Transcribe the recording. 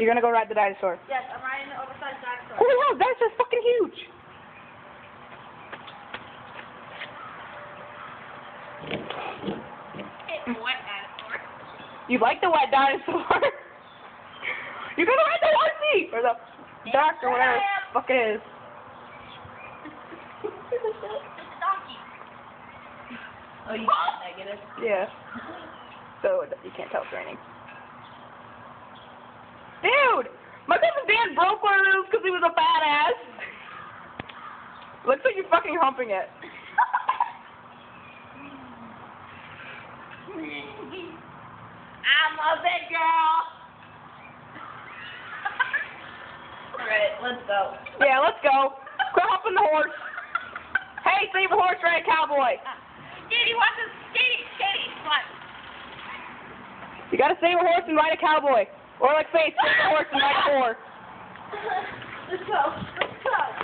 You're gonna go ride the dinosaur. Yes, I'm riding the oversized dinosaur. Holy hell, dinosaur's fucking huge. It's a wet dinosaur. You like the wet dinosaur? You're gonna ride the horsey! Or the duck or whatever the fuck it is. It's a donkey. Oh, you got negative? Yeah. So you can't tell it's raining. Dude! My cousin Dan broke one of those because he was a fat ass. Looks like you're fucking humping it. I'm a big girl. Alright, let's go. Yeah, let's go. Quit humping the horse. Hey, save a horse, ride a cowboy. Katie, watch this. Katie, come on. You gotta save a horse and ride a cowboy. Or like say, save a horse and ride a whore. Let's go. Let's go.